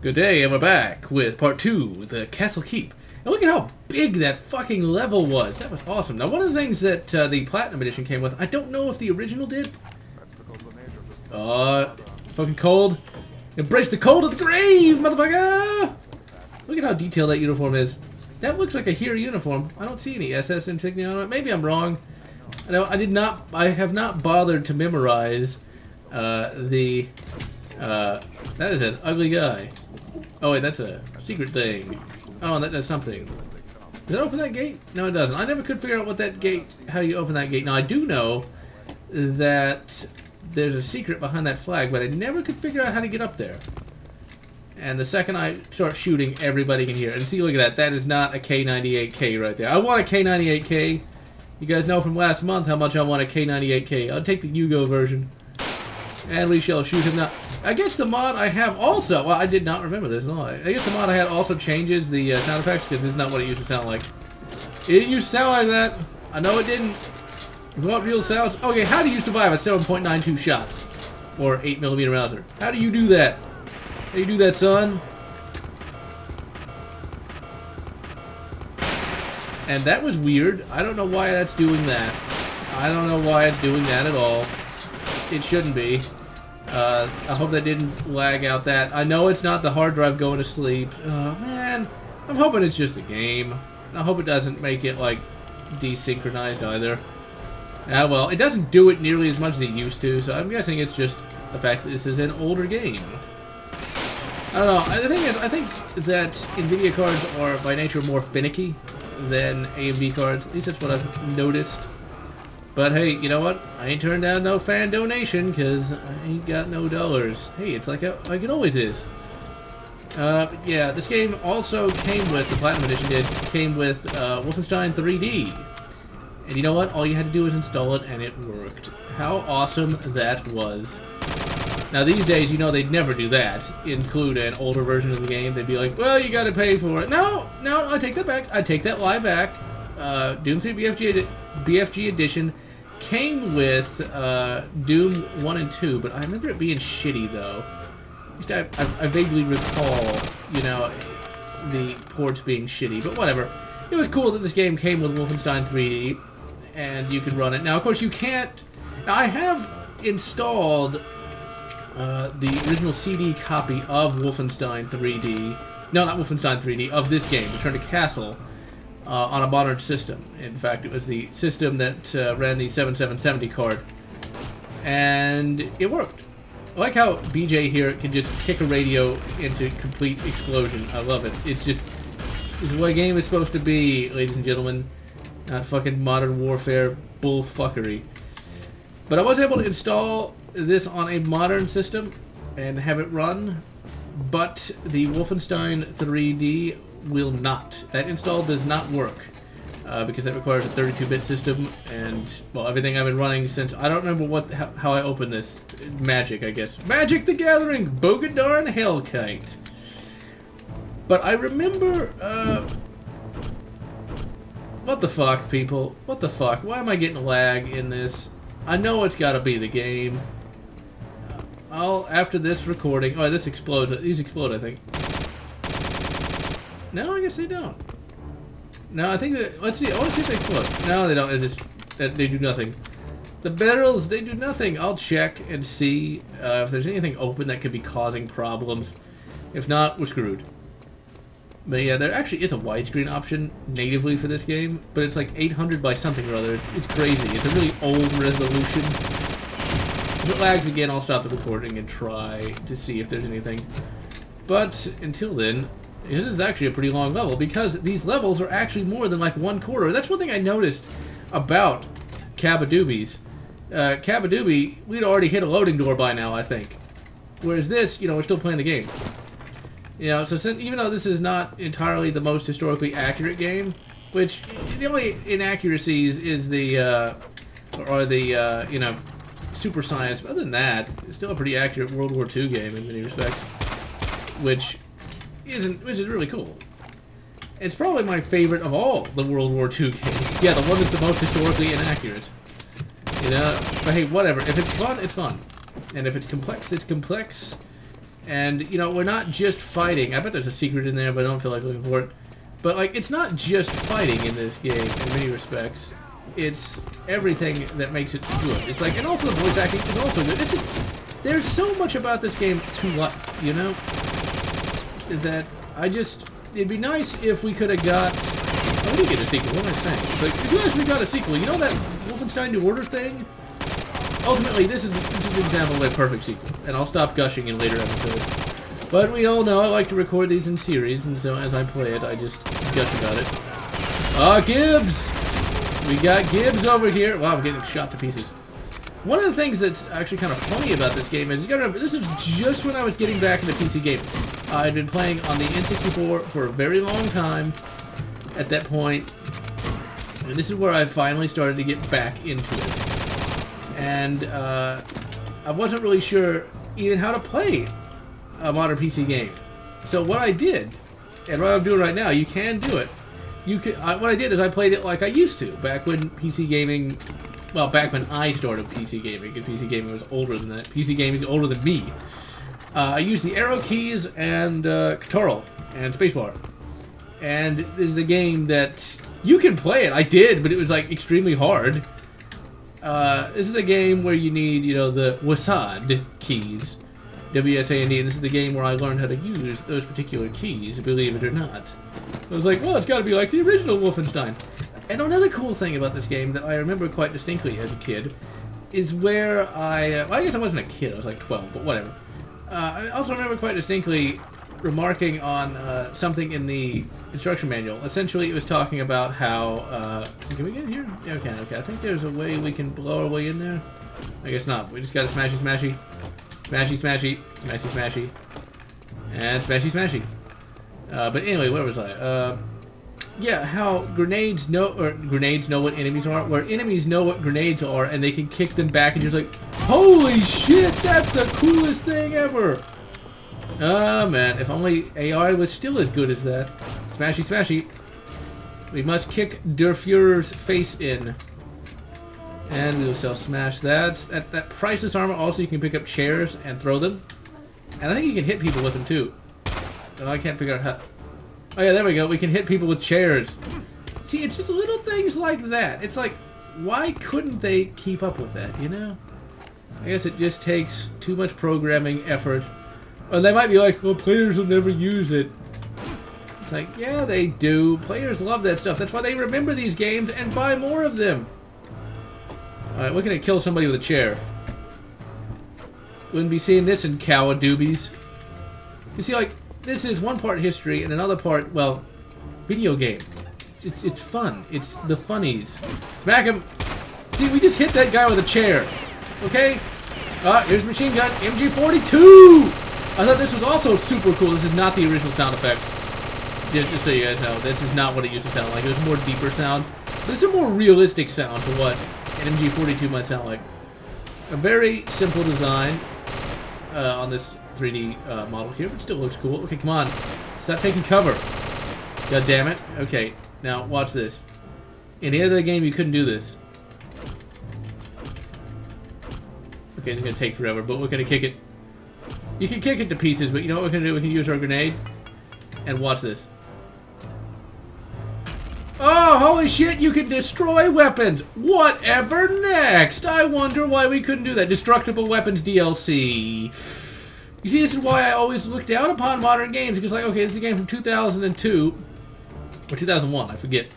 Good day, and we're back with part 2, the Castle Keep. And look at how big that fucking level was. That was awesome. Now, one of the things that the Platinum Edition came with, I don't know if the original did. Fucking cold. Embrace the cold of the grave, motherfucker! Look at how detailed that uniform is. That looks like a Hero uniform. I don't see any SS insignia on it. Maybe I'm wrong. I have not bothered to memorize that is an ugly guy. Oh wait, that's a secret thing. Oh, that does something. Does it open that gate? No, it doesn't. I never could figure out what that gate, how you open that gate. Now, I do know that there's a secret behind that flag, but I never could figure out how to get up there. And the second I start shooting, everybody can hear it. And see, look at that. That is not a K98K right there. I want a K98K. You guys know from last month how much I want a K98K. I'll take the Yugo version. And we shall shoot him now. I guess the mod I have also... Well, I did not remember this, no. I guess the mod I had also changes the sound effects, because this is not what it used to sound like. It used to sound like that. I know it didn't. What real sounds? Okay, how do you survive a 7.92 shot? Or 8mm Mauser? How do you do that? How do you do that, son? And that was weird. I don't know why that's doing that. I don't know why it's doing that at all. It shouldn't be. I hope that didn't lag out that. I know it's not the hard drive going to sleep. Oh, man. I'm hoping it's just a game. I hope it doesn't make it, like, desynchronized either. Ah, well, it doesn't do it nearly as much as it used to, so I'm guessing it's just the fact that this is an older game. I don't know. The thing is, I think that NVIDIA cards are, by nature, more finicky than AMD cards. At least that's what I've noticed. But hey, you know what? I ain't turned down no fan donation, because I ain't got no dollars. Hey, it's like it always is. Yeah, this game also came with, the Platinum Edition came with Wolfenstein 3D. And you know what? All you had to do was install it, and it worked. How awesome that was. Now these days, you know they'd never do that. Include an older version of the game. They'd be like, well, you gotta pay for it. No, I take that back. I take that lie back. Doom 3 BFG Edition came with Doom 1 and 2, but I remember it being shitty, though. I vaguely recall, you know, the ports being shitty, but whatever. It was cool that this game came with Wolfenstein 3D, and you could run it. Now, of course, you can't... Now, I have installed the original CD copy of Wolfenstein 3D. No, not Wolfenstein 3D, of this game, Return to Castle, on a modern system. In fact, it was the system that ran the 7770 card. And it worked. I like how BJ here can just kick a radio into complete explosion. I love it. It's just... This is what a game is supposed to be, ladies and gentlemen. Not fucking Modern Warfare bullfuckery. But I was able to install this on a modern system and have it run, but the Wolfenstein 3D will not. That install does not work because that requires a 32-bit system, and well, everything I've been running since, I don't remember how I opened this. Magic, I guess. Magic the Gathering! Bogadarn Hellkite! But I remember, what the fuck, people? What the fuck? Why am I getting lag in this? I know it's gotta be the game. After this recording... Oh, this explodes. These explode, I think. No, I guess they don't. No, I think that... Let's see. I want to see if they explode. No, they don't. It's just... They do nothing. The barrels, they do nothing. I'll check and see if there's anything open that could be causing problems. If not, we're screwed. But yeah, there actually is a widescreen option natively for this game, but it's like 800 by something or other. It's crazy. It's a really old resolution. If it lags again, I'll stop the recording and try to see if there's anything. But until then, this is actually a pretty long level, because these levels are actually more than like 1/4. That's one thing I noticed about Cabadoobies. Cabadooby, we'd already hit a loading door by now, I think. Whereas this, you know, we're still playing the game. You know, so even though this is not entirely the most historically accurate game, which the only inaccuracies is the, you know, super science. But other than that, it's still a pretty accurate World War II game in many respects, which is really cool. It's probably my favorite of all the World War II games. Yeah, the one that's the most historically inaccurate. You know, but hey, whatever. If it's fun, it's fun. And if it's complex, it's complex. And, you know, we're not just fighting. I bet there's a secret in there, but I don't feel like looking for it. But, like, it's not just fighting in this game, in many respects. It's everything that makes it good. It's like, and also the voice acting is also good. It's just, there's so much about this game to like, you know? That I just, it'd be nice if we could have got, oh, we did get a sequel, what am I saying? It's like, if you guys, we got a sequel, you know that Wolfenstein New Order thing? Ultimately, this is an example of a perfect sequel, and I'll stop gushing in later episodes. But we all know I like to record these in series, and so as I play it, I just gush about it. Ah, Gibbs! We got Gibbs over here. Wow, I'm getting shot to pieces. One of the things that's actually kind of funny about this game is, you gotta remember, this is just when I was getting back into PC gaming. I'd been playing on the N64 for a very long time at that point, and this is where I finally started to get back into it. And I wasn't really sure even how to play a modern PC game. So what I did, and what I'm doing right now, you can do it. You can. What I did is I played it like I used to, back when PC gaming, well, back when I started PC gaming, and PC gaming was older than that. PC gaming is older than me. I used the arrow keys and Control and spacebar. And this is a game that you can play it. I did, but it was like extremely hard. This is a game where you need, you know, the WASD keys. W-S-A-N-D, and this is the game where I learned how to use those particular keys, believe it or not. I was like, well, it's got to be like the original Wolfenstein. And another cool thing about this game that I remember quite distinctly as a kid is where well, I guess I wasn't a kid, I was like 12, but whatever. I also remember quite distinctly remarking on something in the instruction manual. Essentially, it was talking about how, can we get in here? Yeah, okay, okay. I think there's a way we can blow our way in there. I guess not. We just got to smashy, smashy. Smashy, smashy, smashy, smashy, and smashy, smashy. But anyway, where was I? Yeah, how grenades know what enemies are, where enemies know what grenades are, and they can kick them back, and you're like, holy shit, that's the coolest thing ever! Oh man, if only AI was still as good as that. Smashy, smashy. We must kick Der Fuhrer's face in. And we will still smash that. That priceless armor, also you can pick up chairs and throw them. And I think you can hit people with them too. Oh, I can't figure out how... Oh yeah, there we go. We can hit people with chairs. See, it's just little things like that. It's like, why couldn't they keep up with that, you know? I guess it just takes too much programming effort. Or they might be like, well, players will never use it. It's like, yeah, they do. Players love that stuff. That's why they remember these games and buy more of them. Alright, we're gonna kill somebody with a chair. Wouldn't be seeing this in Cowa Doobies. You see, like, this is one part history and another part, well, video game. It's fun. It's the funnies. Smack him! See, we just hit that guy with a chair. Okay? Here's machine gun. MG42! I thought this was also super cool. This is not the original sound effect. Just so you guys know, this is not what it used to sound like. It was a more deeper sound. This is a more realistic sound to what an MG42 might sound like. A very simple design on this 3D model here, but still looks cool. Okay, come on. Stop taking cover. God damn it. Okay, now watch this. In the other game, you couldn't do this. Okay, it's going to take forever, but we're going to kick it. You can kick it to pieces, but you know what we're going to do? We can use our grenade. And watch this. Oh, holy shit, you can destroy weapons! Whatever next? I wonder why we couldn't do that. Destructible Weapons DLC. You see, this is why I always look down upon modern games, because like, okay, this is a game from 2002, or 2001, I forget.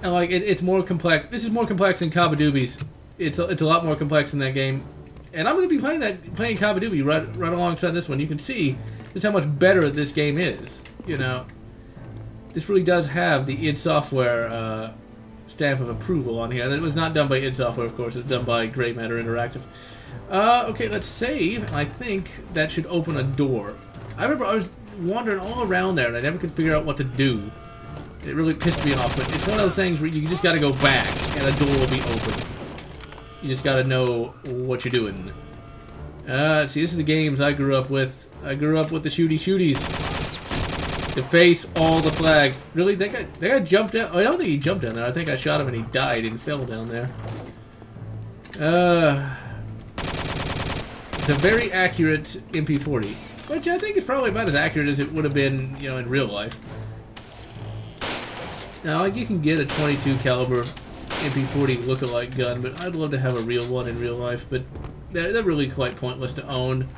And like, it's more complex. This is more complex than Kabadoobies. It's a lot more complex than that game. And I'm going to be playing Kabadoobie right alongside this one. You can see just how much better this game is, you know. This really does have the id Software stamp of approval on here. It was not done by id Software, of course. It was done by Grey Matter Interactive. Okay, let's save. And I think that should open a door. I remember I was wandering all around there, and I never could figure out what to do. It really pissed me off, but it's one of those things where you just got to go back, and a door will be open. You just got to know what you're doing. See, this is the games I grew up with. I grew up with the shooties. To face all the flags. Really? That guy jumped down? Oh, I don't think he jumped down there. I think I shot him and he died and fell down there. It's a very accurate MP40. Which I think is probably about as accurate as it would have been, you know, in real life. Now, like, you can get a 22 caliber MP40 lookalike gun, but I'd love to have a real one in real life, but they're really quite pointless to own.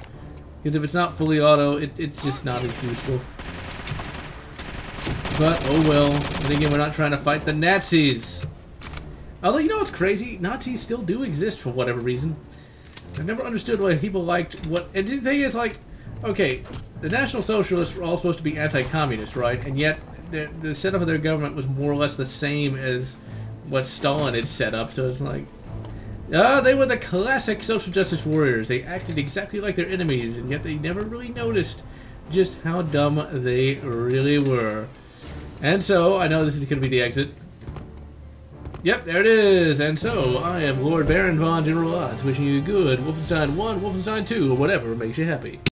Because if it's not fully auto, it's just not as useful. But, oh well. And again, we're not trying to fight the Nazis. Although, you know what's crazy? Nazis still do exist for whatever reason. I've never understood why people liked what... And the thing is, like, okay, the National Socialists were all supposed to be anti-communist, right? And yet, the setup of their government was more or less the same as what Stalin had set up, so it's like... they were the classic social justice warriors. They acted exactly like their enemies, and yet they never really noticed just how dumb they really were. And so, I know this is going to be the exit. Yep, there it is. And so, I am Lord Baron von GeneralLotz, wishing you good Wolfenstein 1, Wolfenstein 2, or whatever makes you happy.